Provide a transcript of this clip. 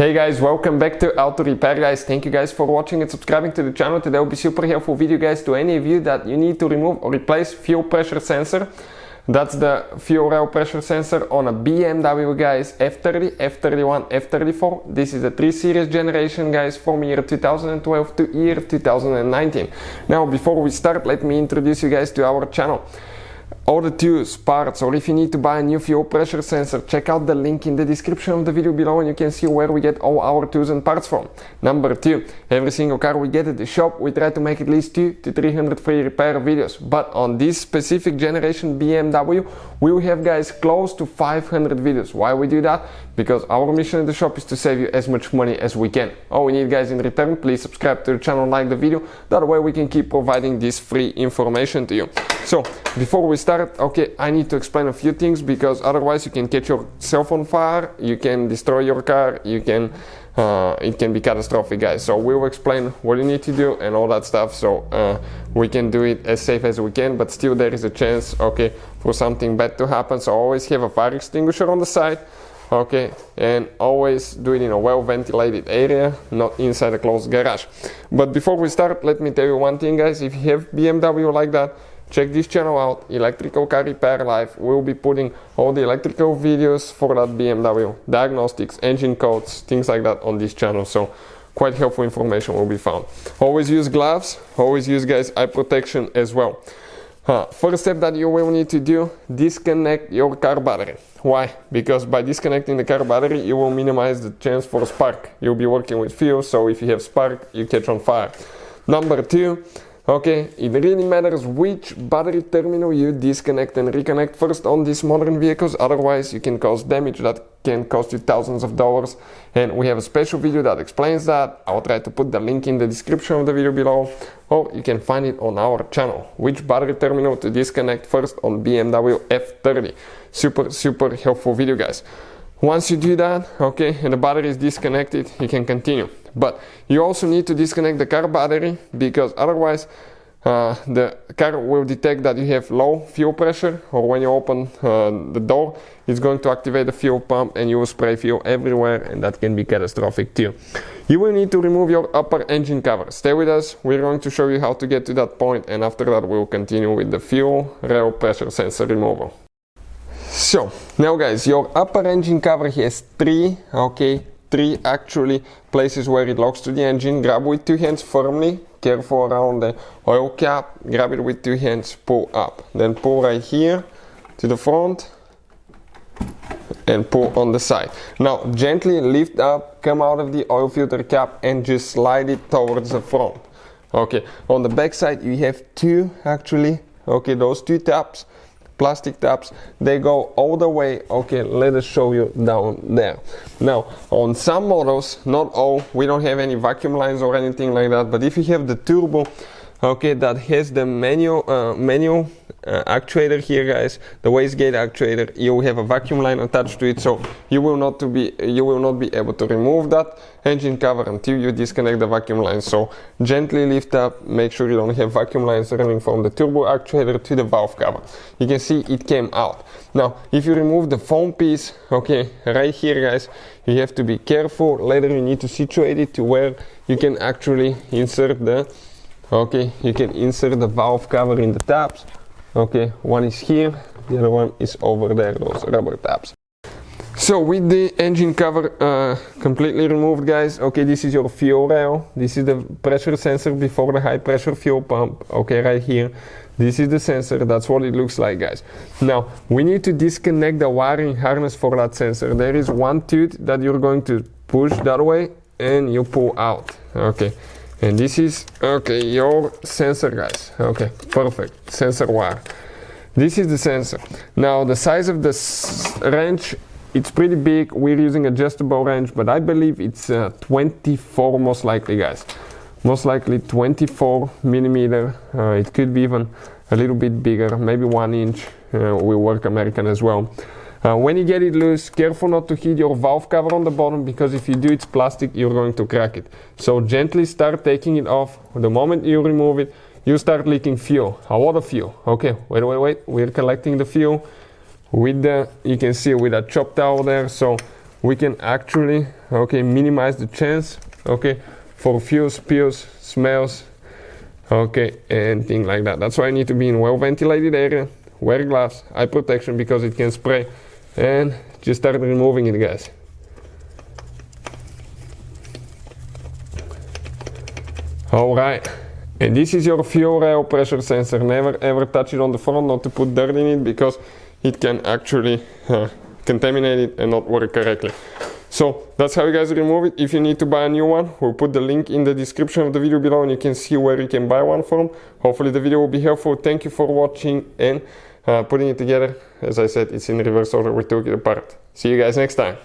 Hey guys, welcome back to Auto Repair guys. Thank you guys for watching and subscribing to the channel. Today will be super helpful video guys to any of you that you need to remove or replace fuel pressure sensor. That's the fuel rail pressure sensor on a BMW guys F30, F31, F34. This is a 3 series generation guys from year 2012 to year 2019. Now before we start, let me introduce you guys to our channel. All the tools, parts, or if you need to buy a new fuel pressure sensor, check out the link in the description of the video below and you can see where we get all our tools and parts from. Number 2, every single car we get at the shop, we try to make at least 200 to 300 free repair videos. But on this specific generation BMW, we will have guys close to 500 videos. Why we do that? Because our mission at the shop is to save you as much money as we can. All we need guys in return, please subscribe to the channel, like the video, that way we can keep providing this free information to you. So before we start, okay, I need to explain a few things because otherwise you can catch yourself on fire, you can destroy your car, you can it can be catastrophic guys. So we will explain what you need to do and all that stuff, so we can do it as safe as we can, but still there is a chance, okay, for something bad to happen. So always have a fire extinguisher on the side, okay, and always do it in a well ventilated area, not inside a closed garage. But before we start, let me tell you one thing guys. If you have BMW like that, check this channel out, Electrical Car Repair Live. We'll be putting all the electrical videos for that BMW, diagnostics, engine codes, things like that on this channel. So quite helpful information will be found. Always use gloves, always use guys eye protection as well. First step that you will need to do, disconnect your car battery. Why? Because by disconnecting the car battery, you will minimize the chance for a spark. You'll be working with fuel, so if you have spark, you catch on fire. Number 2, okay, it really matters which battery terminal you disconnect and reconnect first on these modern vehicles, otherwise you can cause damage that can cost you thousands of dollars, and we have a special video that explains that. I'll try to put the link in the description of the video below, or you can find it on our channel, which battery terminal to disconnect first on BMW F30. Super helpful video guys. Once you do that, okay, and the battery is disconnected, you can continue. But you also need to disconnect the car battery, because otherwise the car will detect that you have low fuel pressure, or when you open the door, it's going to activate the fuel pump and you will spray fuel everywhere, and that can be catastrophic too. You will need to remove your upper engine cover. Stay with us, we're going to show you how to get to that point, and after that we'll continue with the fuel rail pressure sensor removal. So now guys, your upper engine cover has three actually places where it locks to the engine. Grab with 2 hands firmly, careful around the oil cap, grab it with 2 hands, pull up, then pull right here to the front and pull on the side. Now gently lift up, come out of the oil filter cap and just slide it towards the front. Okay, on the back side you have 2 actually, okay, those 2 tabs, plastic tabs, they go all the way. Okay, let us show you down there. Now on some models, not all, we don't have any vacuum lines or anything like that, but if you have the turbo, okay, that has the manual actuator here guys, the wastegate actuator, you will have a vacuum line attached to it, so you will not be able to remove that engine cover until you disconnect the vacuum line. So gently lift up, make sure you don't have vacuum lines running from the turbo actuator to the valve cover. You can see it came out. Now if you remove the foam piece, okay, right here guys, you have to be careful. Later you need to situate it to where you can actually insert the, okay, you can insert the valve cover in the tabs. Okay, one is here, the other one is over there, those rubber tabs. So with the engine cover completely removed guys, okay, this is your fuel rail, this is the pressure sensor before the high pressure fuel pump, okay, right here. This is the sensor, that's what it looks like guys. Now we need to disconnect the wiring harness for that sensor. There is one tooth that you're going to push that way and you pull out, okay. And this is, okay, your sensor guys, okay, perfect, sensor wire. This is the sensor. Now the size of the wrench, it's pretty big. We're using adjustable wrench, but I believe it's 24 most likely guys. Most likely 24 millimeter, it could be even a little bit bigger, maybe 1 inch, will work American as well. When you get it loose, careful not to hit your valve cover on the bottom, because if you do, it's plastic, you're going to crack it. So gently start taking it off. The moment you remove it, you start leaking fuel, a lot of fuel. Okay, wait, we're collecting the fuel with the, you can see with a chop towel there, so we can actually okay, minimize the chance, okay, for fumes, spills, smells, okay, and things like that. That's why you need to be in well ventilated area, wear gloves, eye protection because it can spray, and just start removing it, guys. Alright, and this is your fuel rail pressure sensor. Never ever touch it on the front, not to put dirt in it, because it can actually contaminate it and not work correctly. So that's how you guys remove it. If you need to buy a new one, we'll put the link in the description of the video below and you can see where you can buy one from. Hopefully the video will be helpful. Thank you for watching and putting it together. As I said, it's in reverse order, we took it apart. See you guys next time.